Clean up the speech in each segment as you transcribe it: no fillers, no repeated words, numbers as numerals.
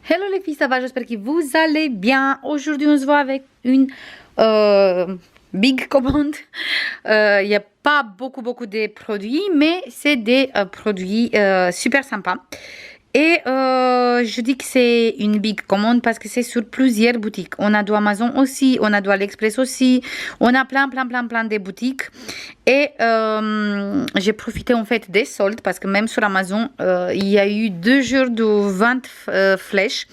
Hello les filles, ça va? J'espère que vous allez bien. Aujourd'hui, on se voit avec une big commande. Il n'y a pas beaucoup de produits, mais c'est des produits super sympas. Et je dis que c'est une big commande parce que c'est sur plusieurs boutiques. On a de Amazon aussi, on a de AliExpress aussi. On a plein de boutiques. Et j'ai profité en fait des soldes parce que même sur Amazon, il y a eu 2 jours de vente flèche.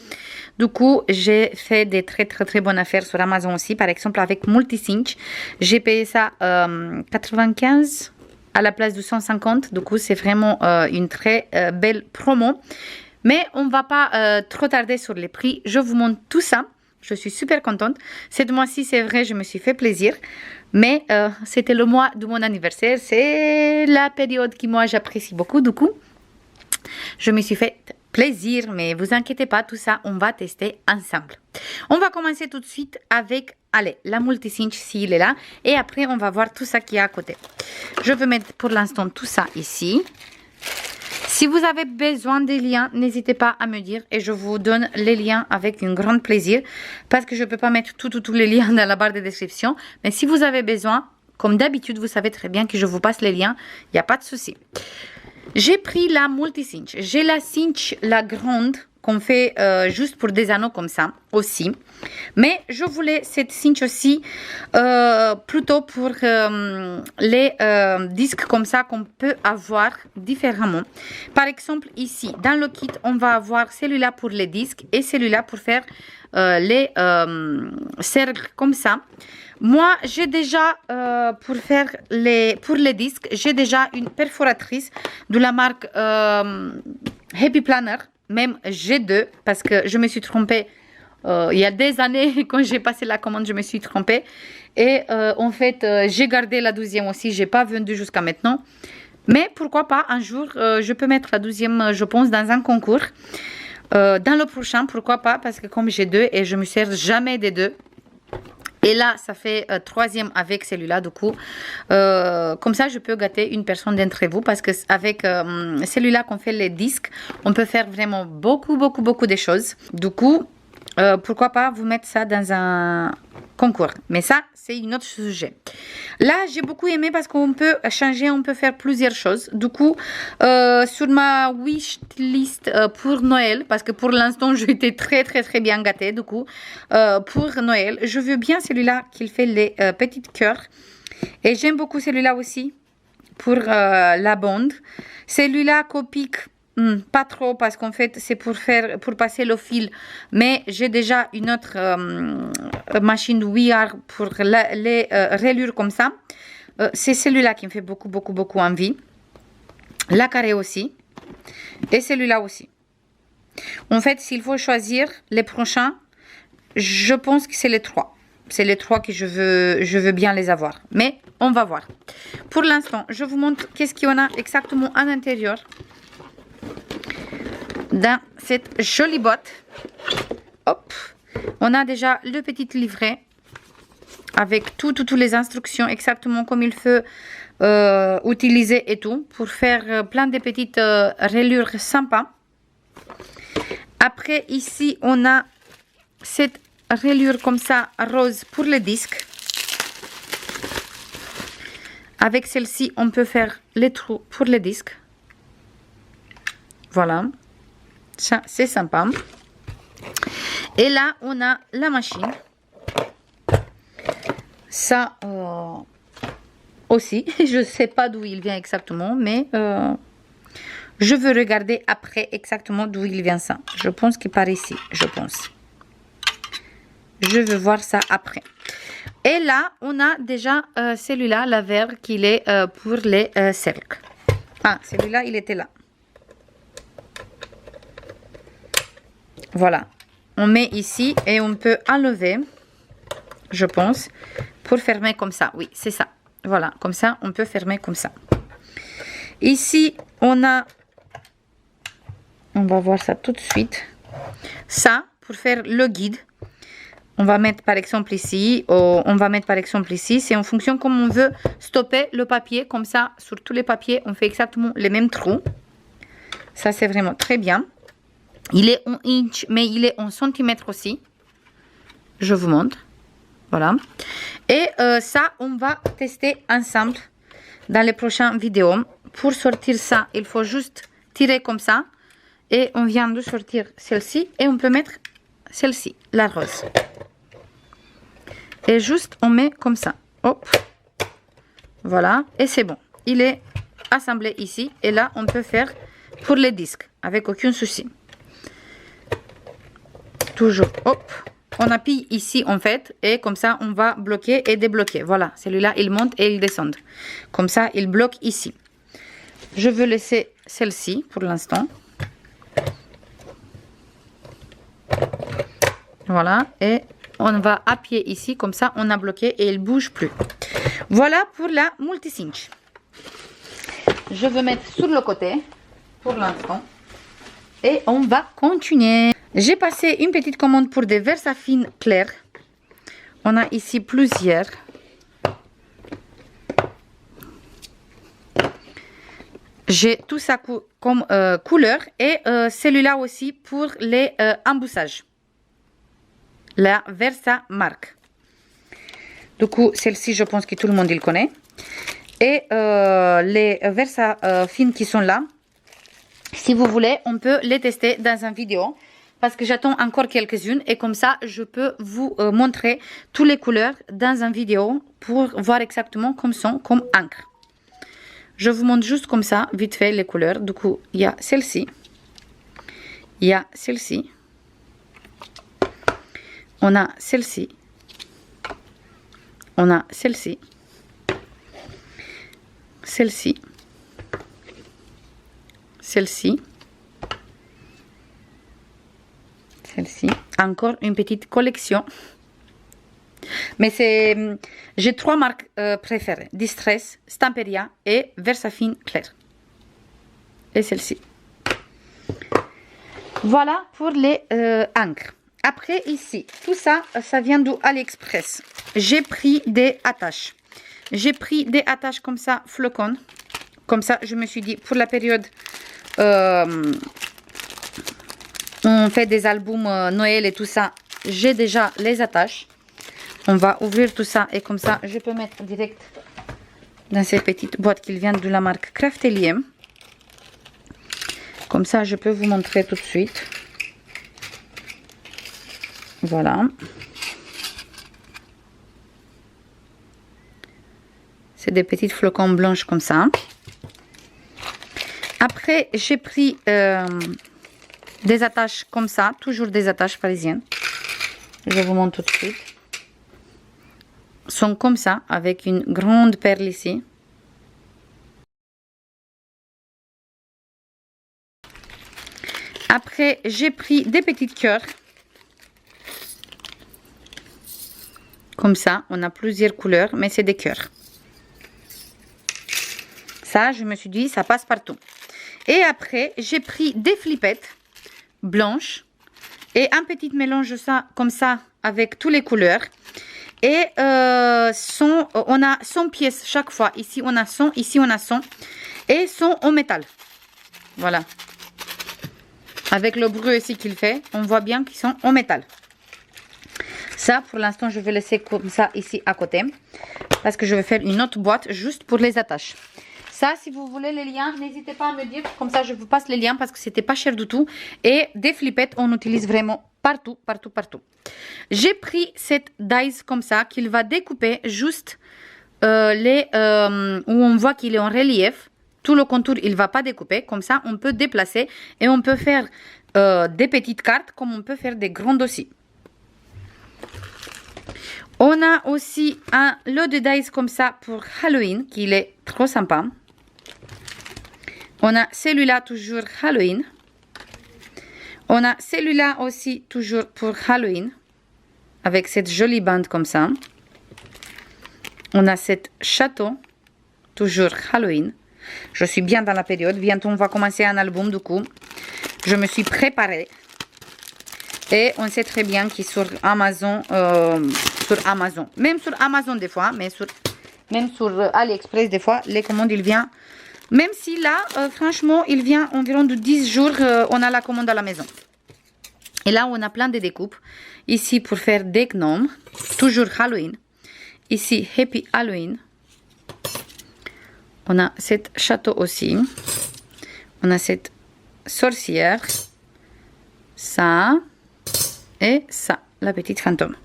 Du coup, j'ai fait des très bonnes affaires sur Amazon aussi. Par exemple, avec Multicinch, j'ai payé ça 95 à la place de 150. Du coup, c'est vraiment une très belle promo. Mais on ne va pas trop tarder sur les prix. Je vous montre tout ça. Je suis super contente. Cette mois-ci, c'est vrai, je me suis fait plaisir. Mais c'était le mois de mon anniversaire. C'est la période qui, moi, j'apprécie beaucoup. Du coup, je me suis fait plaisir. Mais vous inquiétez pas, tout ça, on va tester ensemble. On va commencer tout de suite avec, allez, la Multicinch s'il est là. Et après, on va voir tout ça qui est à côté. Je vais mettre pour l'instant tout ça ici. Si vous avez besoin des liens, n'hésitez pas à me dire et je vous donne les liens avec un grand plaisir parce que je ne peux pas mettre tous les liens dans la barre de description. Mais si vous avez besoin, comme d'habitude, vous savez très bien que je vous passe les liens, il n'y a pas de souci. J'ai pris la Multicinch. J'ai la cinch, la grande, qu'on fait juste pour des anneaux comme ça aussi. Mais je voulais cette cinch aussi plutôt pour les disques comme ça qu'on peut avoir différemment. Par exemple, ici, dans le kit, on va avoir celui-là pour les disques et celui-là pour faire les cercles comme ça. Moi, j'ai déjà, pour les disques, j'ai déjà une perforatrice de la marque Happy Planner, même G2, parce que je me suis trompée il y a des années, quand j'ai passé la commande, je me suis trompée. Et en fait, j'ai gardé la 12e aussi, je n'ai pas vendu jusqu'à maintenant. Mais pourquoi pas, un jour, je peux mettre la 12e, je pense, dans un concours. Dans le prochain, pourquoi pas, parce que comme j'ai deux et je ne me sers jamais des deux. Et là, ça fait 3e avec celui-là, du coup. Comme ça, je peux gâter une personne d'entre vous. Parce qu'avec celui-là qu'on fait les disques, on peut faire vraiment beaucoup de choses. Du coup, pourquoi pas vous mettre ça dans un concours. Mais ça, c'est un autre sujet. Là, j'ai beaucoup aimé parce qu'on peut changer, on peut faire plusieurs choses. Du coup, sur ma wish list pour Noël, parce que pour l'instant, j'étais très bien gâtée. Du coup, pour Noël, je veux bien celui-là qui fait les petites cœurs. Et j'aime beaucoup celui-là aussi pour la bande. Celui-là, Copic. Pas trop parce qu'en fait c'est pour passer le fil, mais j'ai déjà une autre machine WeArt pour les rayures comme ça. C'est celui-là qui me fait beaucoup envie. La carré aussi et celui-là aussi. En fait, s'il faut choisir les prochains, je pense que c'est les trois. C'est les trois que je veux bien les avoir, mais on va voir. Pour l'instant, je vous montre qu'est-ce qu'il y en a exactement à l'intérieur. Dans cette jolie boîte, hop, on a déjà le petit livret avec toutes les instructions exactement comme il faut utiliser et tout pour faire plein de petites rayures sympas. Après ici on a cette rayure comme ça rose pour les disques. Avec celle-ci on peut faire les trous pour les disques. Voilà. Ça, c'est sympa. Et là, on a la machine. Ça aussi, je ne sais pas d'où il vient exactement, mais je veux regarder après exactement d'où il vient ça. Je pense qu'il part ici, je pense. Je veux voir ça après. Et là, on a déjà celui-là, la vert, qu'il est pour les cercles. Ah, celui-là, il était là. Voilà, on met ici et on peut enlever, je pense, pour fermer comme ça. Oui, c'est ça. Voilà, comme ça, on peut fermer comme ça. Ici, on va voir ça tout de suite. Ça, pour faire le guide, on va mettre par exemple ici, c'est en fonction comme on veut stopper le papier. Comme ça, sur tous les papiers, on fait exactement les mêmes trous. Ça, c'est vraiment très bien. Il est en inch, mais il est en centimètres aussi. Je vous montre. Voilà. Et ça, on va tester ensemble dans les prochaines vidéos. Pour sortir ça, il faut juste tirer comme ça. Et on vient de sortir celle-ci. Et on peut mettre celle-ci, la rose. Et juste, on met comme ça. Hop. Voilà. Et c'est bon. Il est assemblé ici. Et là, on peut faire pour les disques. Avec aucun souci. Toujours. Hop. On appuie ici en fait. Et comme ça, on va bloquer et débloquer. Voilà. Celui-là, il monte et il descend. Comme ça, il bloque ici. Je veux laisser celle-ci pour l'instant. Voilà. Et on va appuyer ici. Comme ça, on a bloqué et il ne bouge plus. Voilà pour la multi-cinch. Je vais mettre sur le côté pour l'instant. Et on va continuer. J'ai passé une petite commande pour des Versafine clairs. On a ici plusieurs. J'ai tout ça comme couleur. Et celui-là aussi pour les emboussages. La Versa marque. Du coup, celle-ci, je pense que tout le monde il connaît. Et les Versafine qui sont là. Si vous voulez, on peut les tester dans une vidéo. Parce que j'attends encore quelques-unes. Et comme ça, je peux vous montrer toutes les couleurs dans une vidéo. Pour voir exactement comme sont, comme encre. Je vous montre juste comme ça, vite fait, les couleurs. Du coup, il y a celle-ci. Il y a celle-ci. On a celle-ci. On a celle-ci. Celle-ci. Celle-ci. Celle-ci. Encore une petite collection. Mais c'est... J'ai 3 marques préférées. Distress, Stamperia et Versafine clair. Et celle-ci. Voilà pour les encres. Après ici, tout ça, ça vient d'AliExpress. J'ai pris des attaches. J'ai pris des attaches comme ça, flocons. Comme ça, je me suis dit, pour la période... on fait des albums Noël et tout ça. J'ai déjà les attaches. On va ouvrir tout ça et comme ça, je peux mettre direct dans ces petites boîtes qui viennent de la marque Craftelier. Comme ça, je peux vous montrer tout de suite. Voilà. C'est des petites flocons blanches comme ça. Après, j'ai pris des attaches comme ça, toujours des attaches parisiennes. Je vous montre tout de suite. Sont comme ça, avec une grande perle ici. Après, j'ai pris des petites cœurs. Comme ça, on a plusieurs couleurs, mais c'est des cœurs. Ça, je me suis dit, ça passe partout. Et après, j'ai pris des flippettes blanches. Et un petit mélange de ça, comme ça, avec toutes les couleurs. Et on a 100 pièces chaque fois. Ici, on a 100. Ici, on a 100. Et sont en métal. Voilà. Avec le bruit aussi qu'il fait, on voit bien qu'ils sont en métal. Ça, pour l'instant, je vais laisser comme ça ici à côté. Parce que je vais faire une autre boîte juste pour les attaches. Ça, si vous voulez les liens, n'hésitez pas à me dire. Comme ça, je vous passe les liens parce que c'était pas cher du tout. Et des flippettes, on utilise vraiment partout, partout, partout. J'ai pris cette dice comme ça, qu'il va découper juste où on voit qu'il est en relief. Tout le contour, il ne va pas découper. Comme ça, on peut déplacer et on peut faire des petites cartes comme on peut faire des grands aussi. On a aussi un lot de dice comme ça pour Halloween, qui est trop sympa. On a celui-là toujours Halloween. On a celui-là aussi toujours pour Halloween. Avec cette jolie bande comme ça. On a cette château. Toujours Halloween. Je suis bien dans la période. Bientôt on va commencer un album du coup. Je me suis préparée. Et on sait très bien qu'il sur Amazon. Même sur Amazon des fois. Mais même sur AliExpress des fois. Les commandes il vient. Même si là franchement il vient environ de 10 jours. On a la commande à la maison. Et là, on a plein de découpes. Ici, pour faire des gnomes, toujours Halloween. Ici, Happy Halloween. On a cette château aussi. On a cette sorcière. Ça. Et ça, la petite fantôme.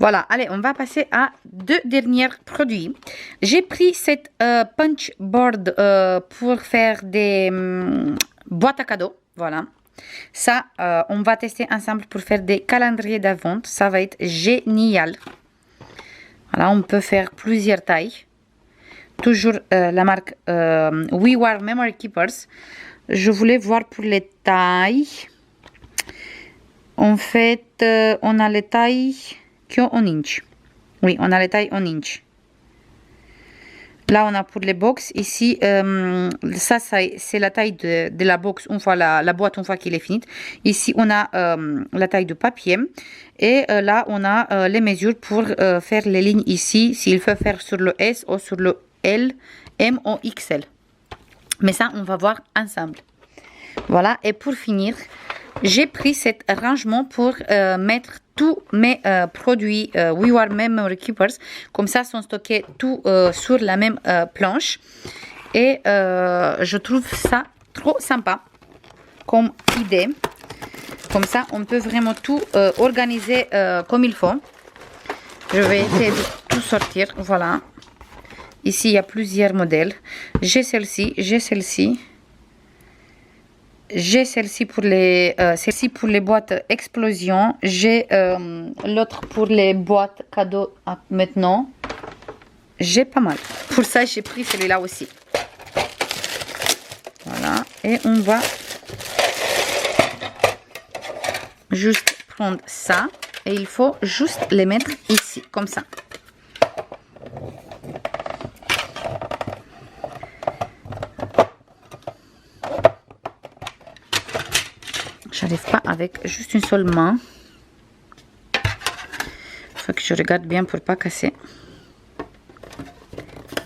Voilà, allez, on va passer à deux derniers produits. J'ai pris cette punch board pour faire des boîtes à cadeaux. Voilà. Ça, on va tester ensemble pour faire des calendriers d'avant. Ça va être génial. Voilà, on peut faire plusieurs tailles. Toujours la marque We Were Memory Keepers. Je voulais voir pour les tailles. En fait, on a les tailles qui ont en inch. Oui, on a les tailles en inch. Là, on a pour les box. Ici, ça c'est la taille de la box, une fois la boîte, une fois qu'il est fini. Ici, on a la taille de papier. Et là, on a les mesures pour faire les lignes ici, s'il faut faire sur le S ou sur le L, M ou XL. Mais ça, on va voir ensemble. Voilà, et pour finir, j'ai pris cet arrangement pour mettre tous mes produits We Were Memory Keepers. Comme ça, sont stockés tout sur la même planche. Et je trouve ça trop sympa comme idée. Comme ça, on peut vraiment tout organiser comme il faut. Je vais essayer de tout sortir. Voilà. Ici, il y a plusieurs modèles. J'ai celle-ci, j'ai celle-ci. J'ai celle-ci pour les boîtes explosion. J'ai l'autre pour les boîtes cadeaux maintenant. J'ai pas mal. Pour ça, j'ai pris celui-là aussi. Voilà. Et on va juste prendre ça. Et il faut juste les mettre ici, comme ça. J'arrive pas avec juste une seule main. Il faut que je regarde bien pour pas casser.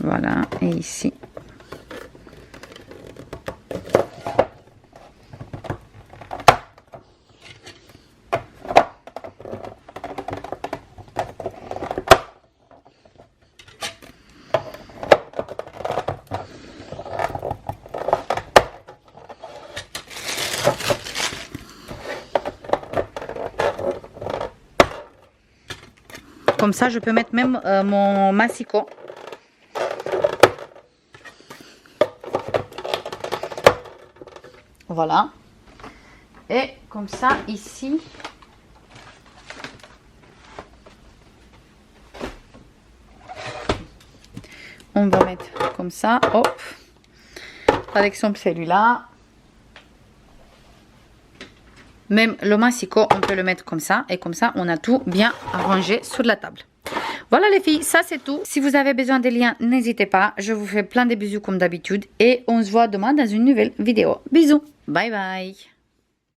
Voilà, et ici. Comme ça, je peux mettre même mon massicot. Voilà. Et comme ça, ici, on va mettre comme ça, hop, avec son celui-là. Même le massicot, on peut le mettre comme ça. Et comme ça, on a tout bien arrangé sur la table. Voilà les filles, ça c'est tout. Si vous avez besoin des liens, n'hésitez pas. Je vous fais plein de bisous comme d'habitude. Et on se voit demain dans une nouvelle vidéo. Bisous, bye bye.